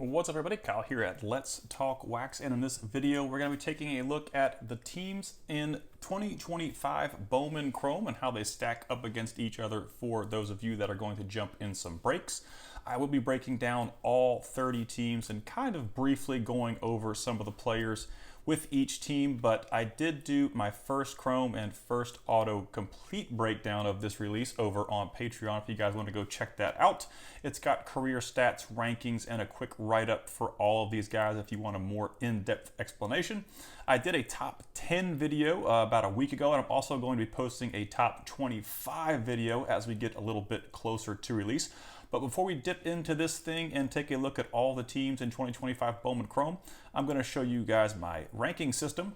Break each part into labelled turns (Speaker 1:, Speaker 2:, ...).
Speaker 1: What's up, everybody? Kyle here at Let's Talk Wax, and in this video we're going to be taking a look at the teams in 2025 Bowman Chrome and how they stack up against each other for those of you that are going to jump in some breaks. I will be breaking down all 30 teams and kind of briefly going over some of the players with each team, but I did do my first Chrome and first auto complete breakdown of this release over on Patreon if you guys want to go check that out. It's got career stats, rankings, and a quick write-up for all of these guys if you want a more in-depth explanation. I did a top 10 video about a week ago, and I'm also going to be posting a top 25 video as we get a little bit closer to release. But before we dip into this thing and take a look at all the teams in 2025 Bowman Chrome, I'm going to show you guys my ranking system.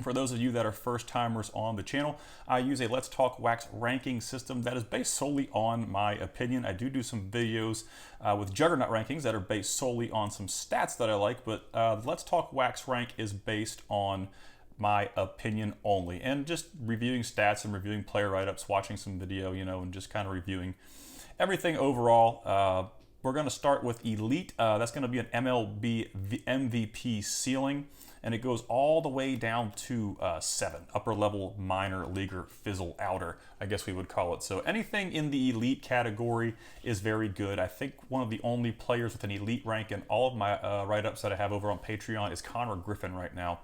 Speaker 1: For those of you that are first timers on the channel, I use a Let's Talk Wax ranking system that is based solely on my opinion. I do some videos with Juggernaut rankings that are based solely on some stats that I like, but Let's Talk Wax rank is based on my opinion only, and just reviewing stats and reviewing player write-ups, watching some video, and just kind of reviewing everything overall. We're going to start with Elite. That's going to be an MLB MVP ceiling, and it goes all the way down to 7, upper level minor leaguer fizzle outer, I guess we would call it. So anything in the Elite category is very good. I think one of the only players with an Elite rank in all of my write-ups that I have over on Patreon is Connor Griffin right now,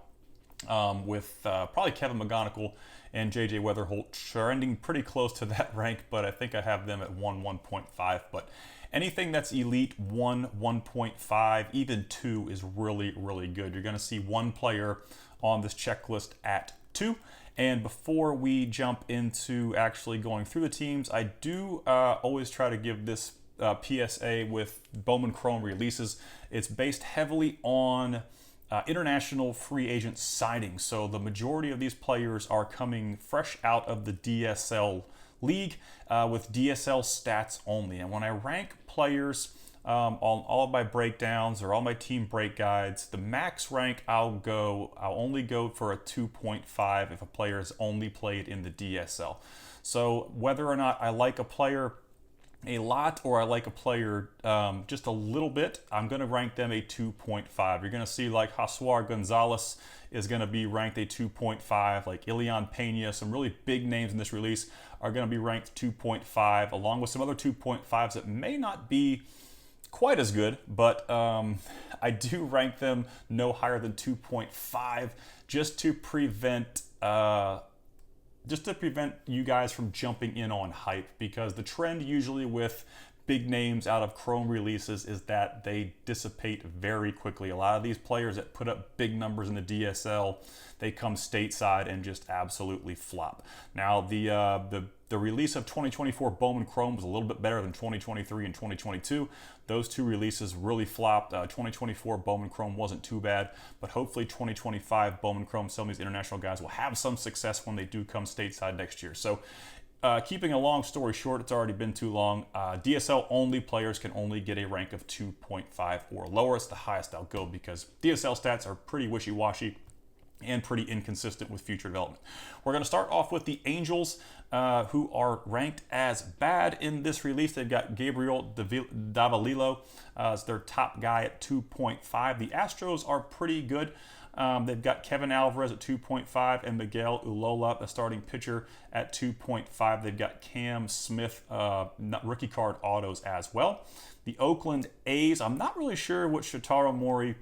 Speaker 1: with probably Kevin McGonigal and JJ Weatherholt trending pretty close to that rank, but I think I have them at 1, 1.5. But anything that's Elite 1, 1.5, even 2 is really, really good. You're going to see one player on this checklist at 2. And before we jump into actually going through the teams, I do always try to give this PSA with Bowman Chrome releases. It's based heavily on international free agent signings. So the majority of these players are coming fresh out of the DSL league with DSL stats only. And when I rank players on all of my breakdowns or all my team break guides, the max rank I'll only go for a 2.5 if a player has only played in the DSL. So whether or not I like a player a lot or I like a player just a little bit, I'm going to rank them a 2.5. You're going to see like Josuar Gonzalez is going to be ranked a 2.5, like Ilian Pena, some really big names in this release are going to be ranked 2.5, along with some other 2.5s that may not be quite as good, but I do rank them no higher than 2.5 just to prevent you guys from jumping in on hype, because the trend usually with big names out of Chrome releases is that they dissipate very quickly. A lot of these players that put up big numbers in the DSL, they come stateside and just absolutely flop. Now the release of 2024 Bowman Chrome was a little bit better than 2023 and 2022. Those two releases really flopped. 2024 Bowman Chrome wasn't too bad, but hopefully 2025 Bowman Chrome, some of these international guys will have some success when they do come stateside next year. So keeping a long story short, it's already been too long. DSL only players can only get a rank of 2.5 or lower. It's the highest I'll go because DSL stats are pretty wishy-washy and pretty inconsistent with future development. We're going to start off with the Angels, who are ranked as bad in this release. They've got Gabriel Davalillo as their top guy at 2.5. The Astros are pretty good. They've got Kevin Alvarez at 2.5 and Miguel Ulola, the starting pitcher, at 2.5. They've got Cam Smith, rookie card autos as well. The Oakland A's, I'm not really sure what Shotaro Mori,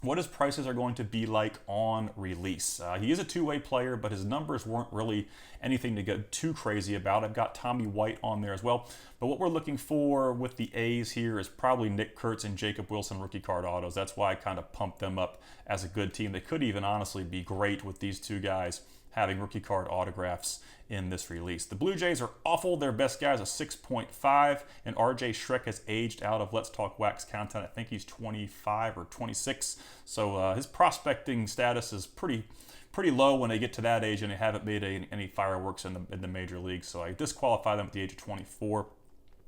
Speaker 1: what his prices are going to be like on release. He is a two-way player, but his numbers weren't really anything to get too crazy about. I've got Tommy White on there as well. But what we're looking for with the A's here is probably Nick Kurtz and Jacob Wilson rookie card autos. That's why I kind of pumped them up as a good team. They could even honestly be great with these two guys having rookie card autographs in this release. The Blue Jays are awful. Their best guy is a 6.5, and RJ Schreck has aged out of Let's Talk Wax content. I think he's 25 or 26, so his prospecting status is pretty low when they get to that age, and they haven't made any fireworks in the major leagues, so I disqualify them at the age of 24.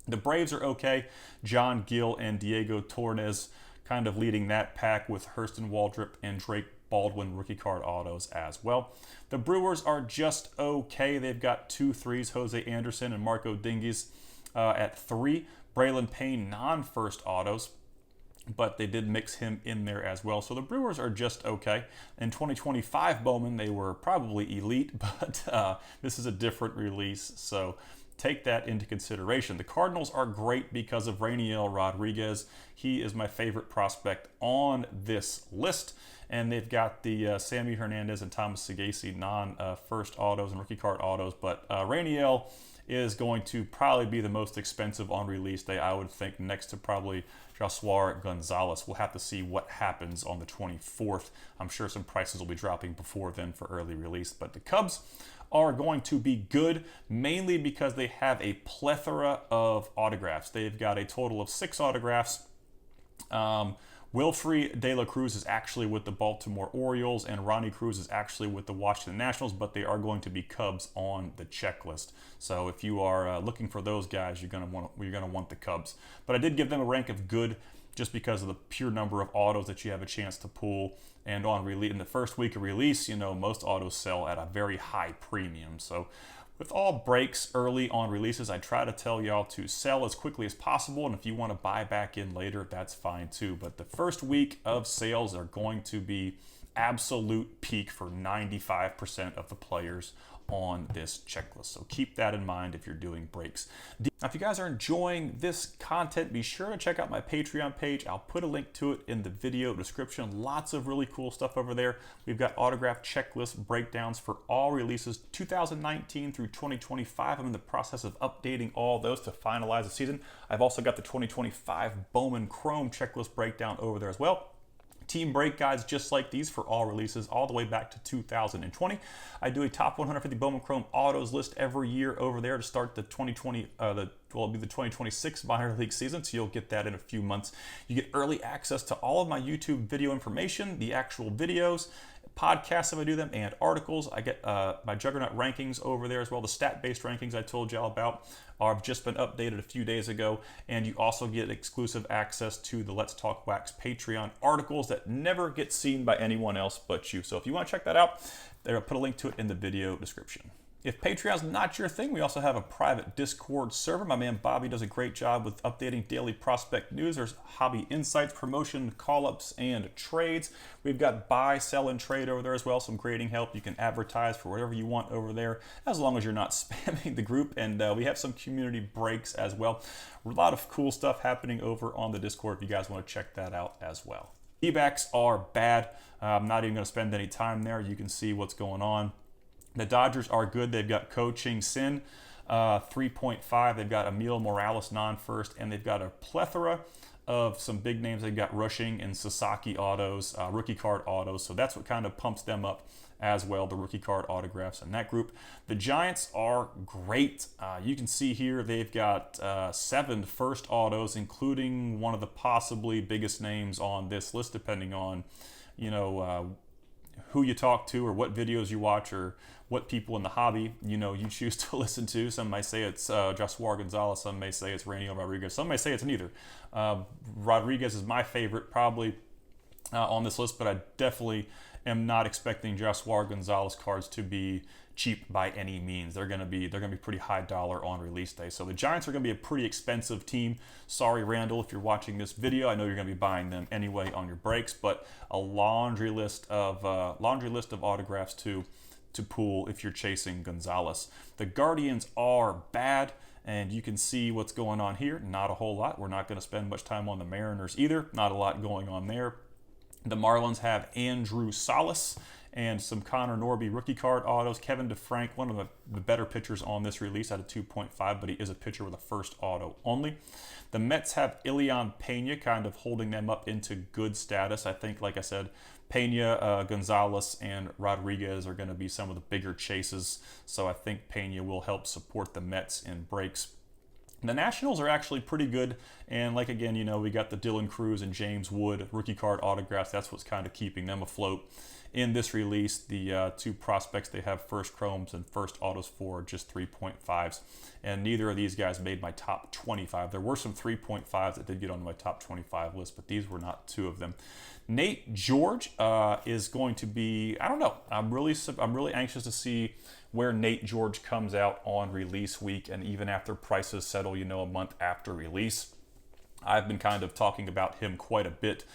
Speaker 1: The Braves are okay. John Gill and Diego Torres kind of leading that pack with Hurston Waldrop and Drake Baldwin rookie card autos as well. The Brewers are just okay. They've got 2 threes, Jose Anderson and Marco Dingues at 3. Braylon Payne non-first autos. but they did mix him in there as well. So the Brewers are just okay. In 2025 Bowman, they were probably elite, but this is a different release, so take that into consideration. The Cardinals are great because of Rainiel Rodriguez. He is my favorite prospect on this list. And they've got the Sammy Hernandez and Thomas Sagasi non-first autos and rookie card autos, but Rainiel is going to probably be the most expensive on release day, I would think, next to probably Josué Gonzalez. We'll have to see what happens on the 24th. I'm sure some prices will be dropping before then for early release, but the Cubs are going to be good, mainly because they have a plethora of autographs. They've got a total of 6 autographs. Wilfrey De La Cruz is actually with the Baltimore Orioles, and Ronnie Cruz is actually with the Washington Nationals, but they are going to be Cubs on the checklist. So if you are looking for those guys, you're going to want the Cubs. But I did give them a rank of good just because of the pure number of autos that you have a chance to pull. And on release, in the first week of release, you know, most autos sell at a very high premium. So with all breaks early on releases, I try to tell y'all to sell as quickly as possible, and if you want to buy back in later, that's fine too. But the first week of sales are going to be absolute peak for 95% of the players on this checklist. So keep that in mind if you're doing breaks. Now, if you guys are enjoying this content, be sure to check out my Patreon page. I'll put a link to it in the video description. Lots of really cool stuff over there. We've got autograph checklist breakdowns for all releases 2019 through 2025. I'm in the process of updating all those to finalize the season. I've also got the 2025 Bowman Chrome checklist breakdown over there as well. Team break guides just like these for all releases all the way back to 2020. I do a top 150 Bowman Chrome autos list every year over there to start the 2020, it'll be the 2026 minor league season, so you'll get that in a few months. You get early access to all of my YouTube video information, the actual videos, podcasts if I do them, and articles. I get my Juggernaut rankings over there as well. The stat-based rankings I told y'all about have just been updated a few days ago, and you also get exclusive access to the Let's Talk Wax Patreon articles that never get seen by anyone else but you. So if you want to check that out, I'll put a link to it in the video description. If Patreon's not your thing, we also have a private Discord server. My man Bobby does a great job with updating daily prospect news. There's hobby insights, promotion, call-ups, and trades. We've got buy, sell, and trade over there as well. Some grading help. You can advertise for whatever you want over there, as long as you're not spamming the group. And we have some community breaks as well. A lot of cool stuff happening over on the Discord if you guys want to check that out as well. D-backs are bad. I'm not even going to spend any time there. You can see what's going on. The Dodgers are good. They've got Ko Ching Sin, 3.5. They've got Emil Morales, non-first, and they've got a plethora of some big names. They've got Rushing and Sasaki autos, rookie card autos. So that's what kind of pumps them up as well, the rookie card autographs in that group. The Giants are great. You can see here they've got 7 first autos, including one of the possibly biggest names on this list, depending on, you know, who you talk to or what videos you watch or what people in the hobby, you know, you choose to listen to. Some may say it's Josué Gonzalez, some may say it's Rainiel Rodriguez, some may say it's neither. Rodriguez is my favorite probably on this list, but I definitely am not expecting Josué Gonzalez cards to be cheap by any means. They're gonna be pretty high dollar on release day. So the Giants are gonna be a pretty expensive team. Sorry, Randall, if you're watching this video. I know you're gonna be buying them anyway on your breaks, but a laundry list of autographs to pull if you're chasing Gonzalez. The Guardians are bad, and you can see what's going on here. Not a whole lot. We're not going to spend much time on the Mariners either. Not a lot going on there. The Marlins have Andrew Salas and some Connor Norby rookie card autos. Kevin DeFrank, one of the better pitchers on this release, at a 2.5, but he is a pitcher with a first auto only. The Mets have Ilian Pena kind of holding them up into good status. I think, like I said, Pena, Gonzalez, and Rodriguez are going to be some of the bigger chases, so I think Pena will help support the Mets in breaks. The Nationals are actually pretty good, and like again, you know, we got the Dylan Cruz and James Wood rookie card autographs. That's what's kind of keeping them afloat in this release. The 2 prospects they have first chromes and first autos for are just 3.5s, and neither of these guys made my top 25. There were some 3.5s that did get on my top 25 list, but these were not 2 of them. Nate George is going to be, I don't know, I'm really anxious to see where Nate George comes out on release week, and even after prices settle, you know, a month after release. I've been kind of talking about him quite a bit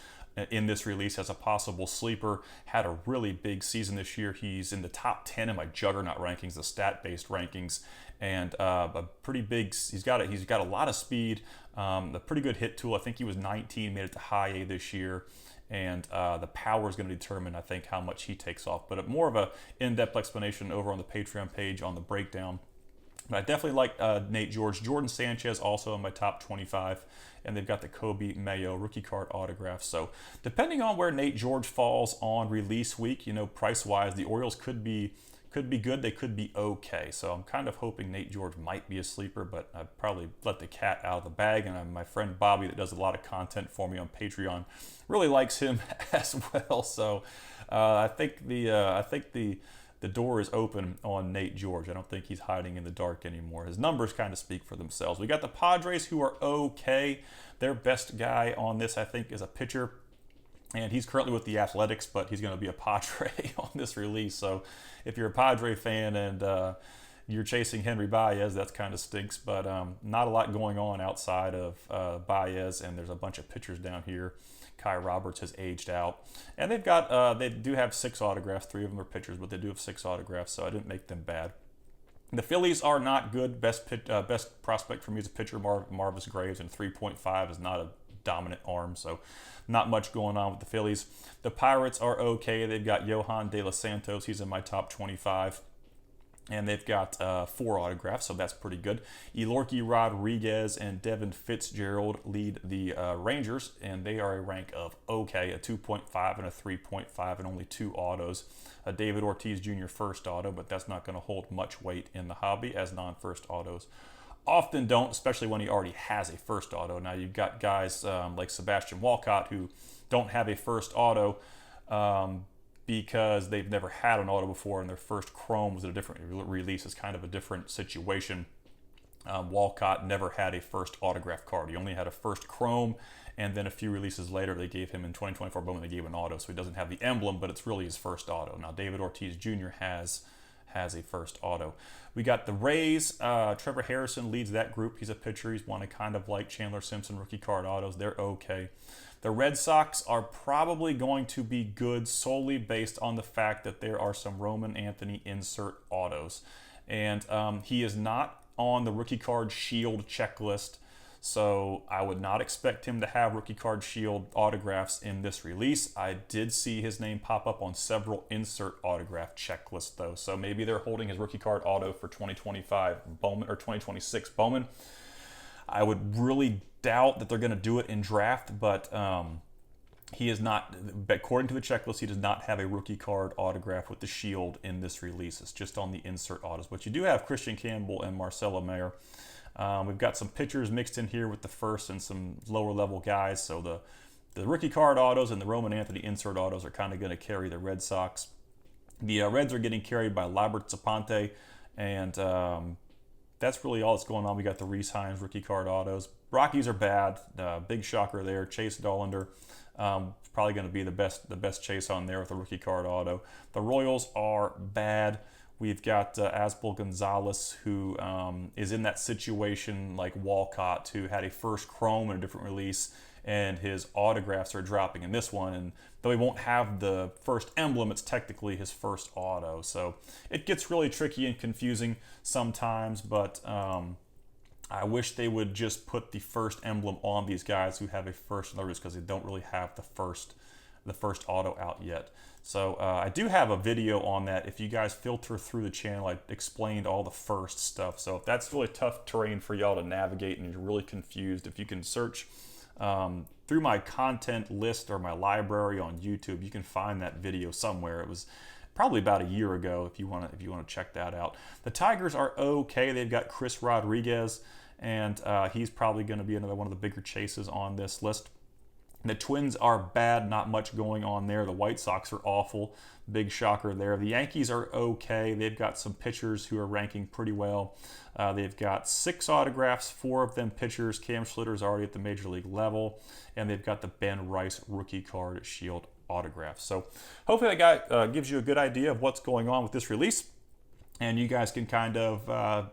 Speaker 1: in this release as a possible sleeper. Had a really big season this year. He's in the top 10 in my Juggernaut rankings, the stat-based rankings, and a pretty big. He's got a lot of speed, a pretty good hit tool. I think he was 19, made it to high A this year. And the power is going to determine, I think, how much he takes off. But more of a in-depth explanation over on the Patreon page on the breakdown. But I definitely like Nate George. Jordan Sanchez also in my top 25. And they've got the Kobe Mayo rookie card autograph. So depending on where Nate George falls on release week, price-wise, the Orioles could be good. They could be okay. So I'm kind of hoping Nate George might be a sleeper, but I'd probably let the cat out of the bag. And my friend Bobby, that does a lot of content for me on Patreon, really likes him as well. So I think the door is open on Nate George. I don't think he's hiding in the dark anymore. His numbers kind of speak for themselves. We got the Padres, who are okay. Their best guy on this, I think, is a pitcher. And he's currently with the Athletics, but he's going to be a Padre on this release. So if you're a Padre fan and you're chasing Henry Baez, that kind of stinks. But not a lot going on outside of Baez, and there's a bunch of pitchers down here. Kai Roberts has aged out. And they do have 6 autographs. 3 of them are pitchers, but they do have 6 autographs, so I didn't make them bad. The Phillies are not good. Best prospect for me is a pitcher, Marvis Graves, and 3.5 is not a dominant arm, so not much going on with the Phillies. The Pirates are okay. They've got Johan De Los Santos. He's in my top 25. And they've got 4 autographs, so that's pretty good. Elorky Rodriguez and Devin Fitzgerald lead the Rangers, and they are a rank of okay, a 2.5 and a 3.5, and only 2 autos. David Ortiz Jr. first auto, but that's not going to hold much weight in the hobby, as non-first autos often don't, especially when he already has a first auto. Now you've got guys like Sebastian Walcott who don't have a first auto, because they've never had an auto before, and their first Chrome was a different release. It's kind of a different situation. Walcott never had a first autograph card. He only had a first Chrome, and then a few releases later, they gave him in 2024 Bowman, they gave him an auto, so he doesn't have the emblem, but it's really his first auto. Now, David Ortiz Jr. has a first auto. We got the Rays. Trevor Harrison leads that group. He's a pitcher. He's one of kind of like Chandler Simpson rookie card autos. They're okay. The Red Sox are probably going to be good solely based on the fact that there are some Roman Anthony insert autos. And he is not on the rookie card shield checklist, so I would not expect him to have rookie card shield autographs in this release. I did see his name pop up on several insert autograph checklists, though, so maybe they're holding his rookie card auto for 2025 Bowman or 2026 Bowman. I would really doubt that they're going to do it in draft, but he is not, according to the checklist, he does not have a rookie card autograph with the shield in this release. It's just on the insert autos. But you do have Christian Campbell and Marcelo Mayer. We've got some pitchers mixed in here with the first and some lower level guys. So the rookie card autos and the Roman Anthony insert autos are kind of going to carry the Red Sox. The Reds are getting carried by Labert Zaponte, and that's really all that's going on. We got the Rhys Hines rookie card autos. Rockies are bad. Big shocker there. Chase Dollander, probably going to be the best chase on there with a rookie card auto. The Royals are bad. We've got Asbel Gonzalez, who is in that situation like Walcott, who had a first Chrome in a different release, and his autographs are dropping in this one. And though he won't have the first emblem, it's technically his first auto. So it gets really tricky and confusing sometimes, but I wish they would just put the first emblem on these guys who have a first notice, because they don't really have the first auto out yet. So I do have a video on that. If you guys filter through the channel, I explained all the first stuff. So if that's really tough terrain for y'all to navigate and you're really confused, if you can search through my content list or my library on YouTube, you can find that video somewhere. It was probably about a year ago if you want to check that out. The Tigers are okay. They've got Chris Rodriguez, and he's probably going to be another one of the bigger chases on this list. The Twins are bad, not much going on there. The White Sox are awful, big shocker there. The Yankees are okay. They've got some pitchers who are ranking pretty well. They've got 6 autographs, 4 of them pitchers. Cam Schlitter already at the major league level, and they've got the Ben Rice rookie card shield autograph. So hopefully that gives you a good idea of what's going on with this release, and you guys can kind of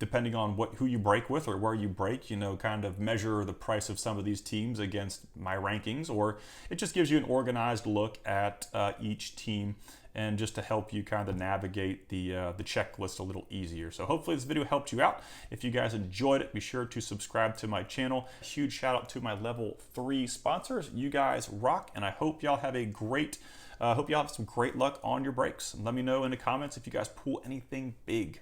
Speaker 1: depending on who you break with or where you break, you know, kind of measure the price of some of these teams against my rankings, or it just gives you an organized look at each team, and just to help you kind of navigate the checklist a little easier. So hopefully this video helped you out. If you guys enjoyed it, be sure to subscribe to my channel. Huge shout out to my level 3 sponsors. You guys rock, and I hope y'all have a great, hope y'all have some great luck on your breaks. Let me know in the comments if you guys pull anything big.